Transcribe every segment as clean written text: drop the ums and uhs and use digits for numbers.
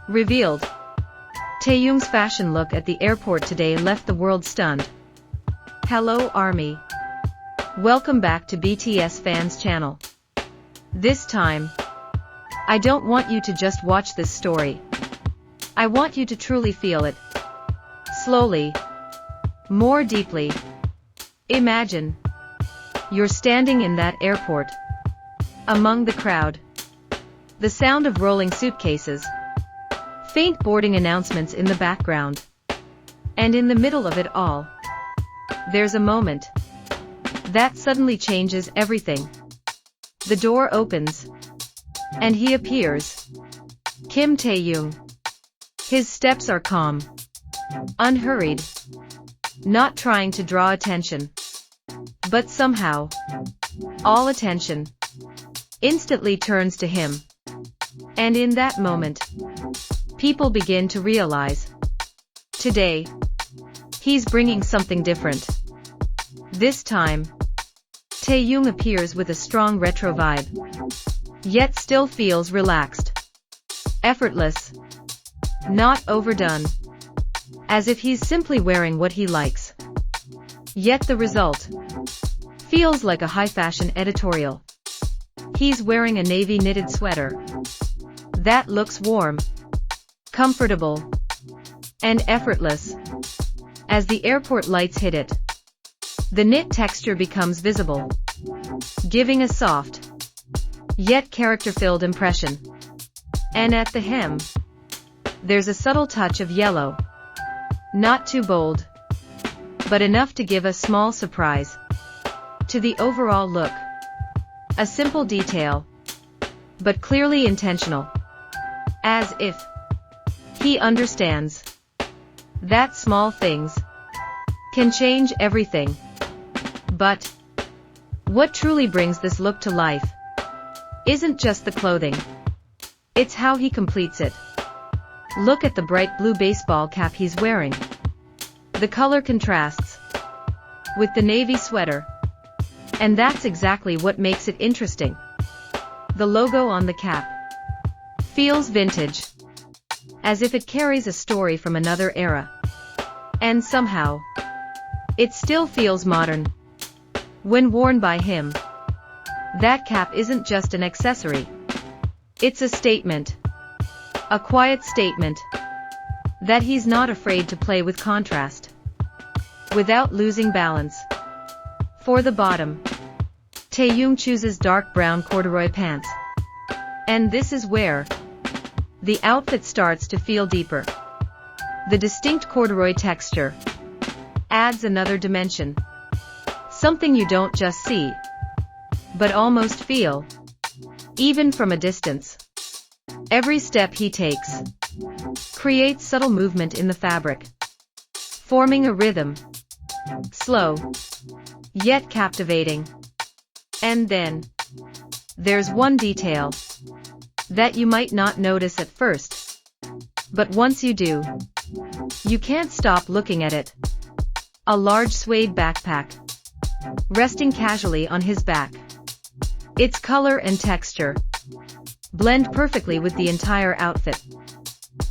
Revealed. Taehyung's fashion look at the airport today left the world stunned. Hello ARMY. Welcome back to BTS Fans channel. This time, I don't want you to just watch this story. I want you to truly feel it. Slowly. More deeply. Imagine. You're standing in that airport. Among the crowd. The sound of rolling suitcases. Faint boarding announcements in the background. And in the middle of it all, there's a moment that suddenly changes everything. The door opens, and he appears. Kim Taehyung. His steps are calm, unhurried, not trying to draw attention. But somehow, all attention instantly turns to him. And in that moment, people begin to realize, today, he's bringing something different. This time, Taehyung appears with a strong retro vibe, yet still feels relaxed, effortless, not overdone, as if he's simply wearing what he likes. Yet the result feels like a high-fashion editorial. He's wearing a navy knitted sweater that looks warm, comfortable, and effortless. As the airport lights hit it, the knit texture becomes visible, giving a soft, yet character-filled impression. And at the hem, there's a subtle touch of yellow. Not too bold, but enough to give a small surprise to the overall look. A simple detail, but clearly intentional. As if he understands that small things can change everything. But what truly brings this look to life isn't just the clothing. It's how he completes it. Look at the bright blue baseball cap he's wearing. The color contrasts with the navy sweater. And that's exactly what makes it interesting. The logo on the cap feels vintage, as if it carries a story from another era. And somehow, it still feels modern. When worn by him, that cap isn't just an accessory. It's a statement. A quiet statement. That he's not afraid to play with contrast, without losing balance. For the bottom, Taehyung chooses dark brown corduroy pants. And this is where the outfit starts to feel deeper. The distinct corduroy texture adds another dimension. Something you don't just see, but almost feel, even from a distance. Every step he takes creates subtle movement in the fabric, forming a rhythm. Slow, yet captivating. And then, there's one detail that you might not notice at first. But once you do, you can't stop looking at it. A large suede backpack, resting casually on his back. Its color and texture blend perfectly with the entire outfit,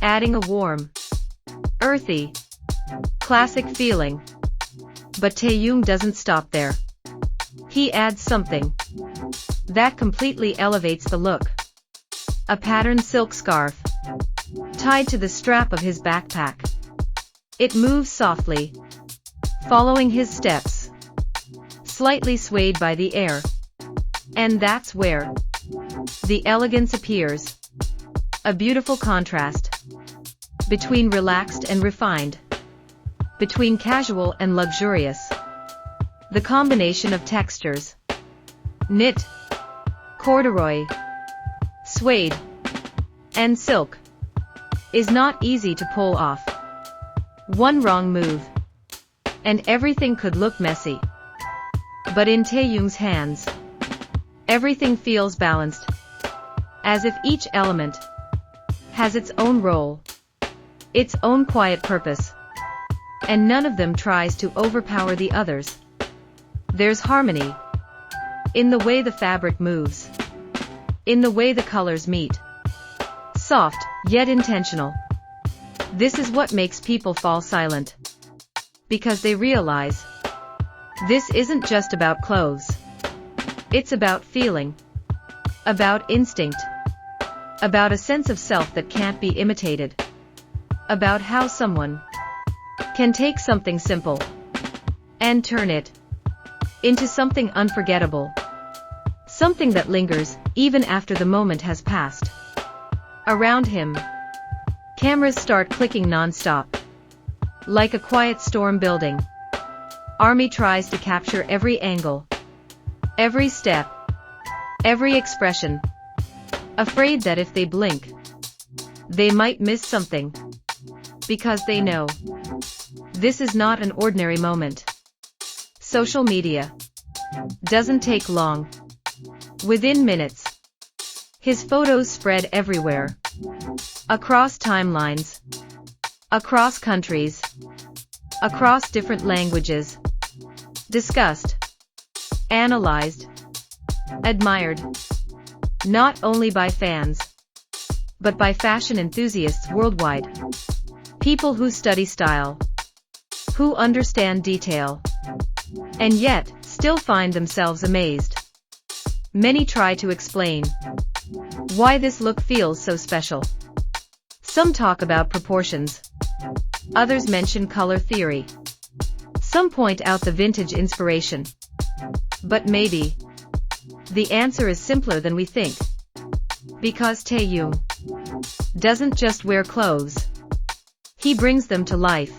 adding a warm, earthy, classic feeling. But Taehyung doesn't stop there. He adds something that completely elevates the look. A patterned silk scarf, tied to the strap of his backpack. It moves softly, following his steps, slightly swayed by the air. And that's where the elegance appears. A beautiful contrast between relaxed and refined, between casual and luxurious. The combination of textures, knit, corduroy, suede, and silk, is not easy to pull off. One wrong move, and everything could look messy. But in Taehyung's hands, everything feels balanced, as if each element has its own role, its own quiet purpose. And none of them tries to overpower the others. There's harmony. In the way the fabric moves. In the way the colors meet. Soft, yet intentional. This is what makes people fall silent. Because they realize, this isn't just about clothes. It's about feeling. About instinct. About a sense of self that can't be imitated. About how someone can take something simple and turn it into something unforgettable. Something that lingers, even after the moment has passed. Around him, cameras start clicking non-stop. Like a quiet storm building. ARMY tries to capture every angle. Every step. Every expression. Afraid that if they blink, they might miss something. Because they know, this is not an ordinary moment. Social media doesn't take long. Within minutes, his photos spread everywhere. Across timelines. Across countries. Across different languages. Discussed. Analyzed. Admired. Not only by fans, but by fashion enthusiasts worldwide. People who study style. Who understand detail. And yet, still find themselves amazed. Many try to explain why this look feels so special. Some talk about proportions. Others mention color theory. Some point out the vintage inspiration. But maybe the answer is simpler than we think. Because Taehyung doesn't just wear clothes. He brings them to life.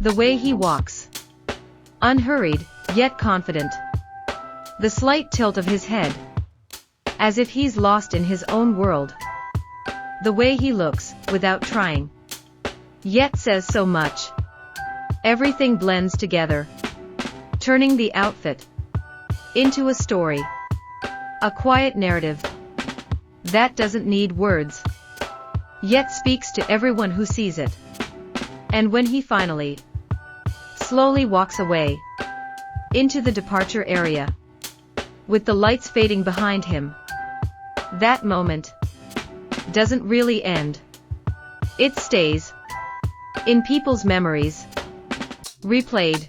The way he walks. Unhurried, yet confident. The slight tilt of his head. As if he's lost in his own world. The way he looks, without trying. Yet says so much. Everything blends together. Turning the outfit into a story. A quiet narrative. That doesn't need words. Yet speaks to everyone who sees it. And when he finally, slowly walks away, into the departure area, with the lights fading behind him, that moment doesn't really end. It stays in people's memories, replayed,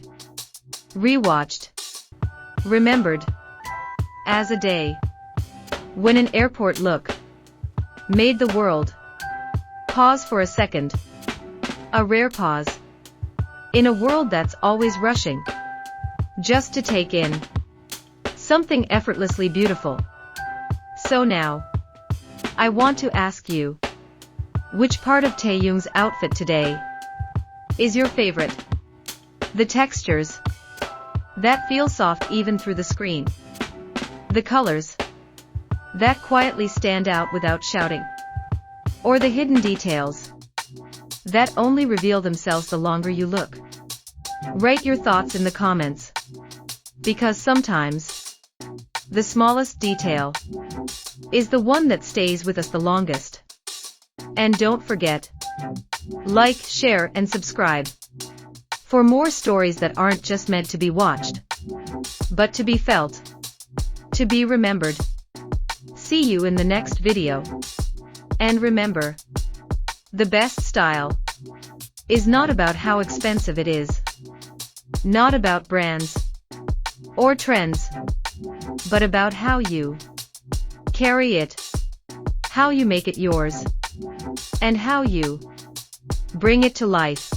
rewatched, remembered, as a day when an airport look made the world pause for a second. A rare pause. In a world that's always rushing. Just to take in something effortlessly beautiful. So now, I want to ask you, which part of Taehyung's outfit today is your favorite? The textures that feel soft even through the screen. The colors that quietly stand out without shouting. Or the hidden details that only reveal themselves the longer you look. Write your thoughts in the comments. Because sometimes, the smallest detail is the one that stays with us the longest. And don't forget, like, share, and subscribe for more stories that aren't just meant to be watched, but to be felt, to be remembered. See you in the next video. And remember, the best style is not about how expensive it is, not about brands or trends, but about how you carry it, how you make it yours, and how you bring it to life.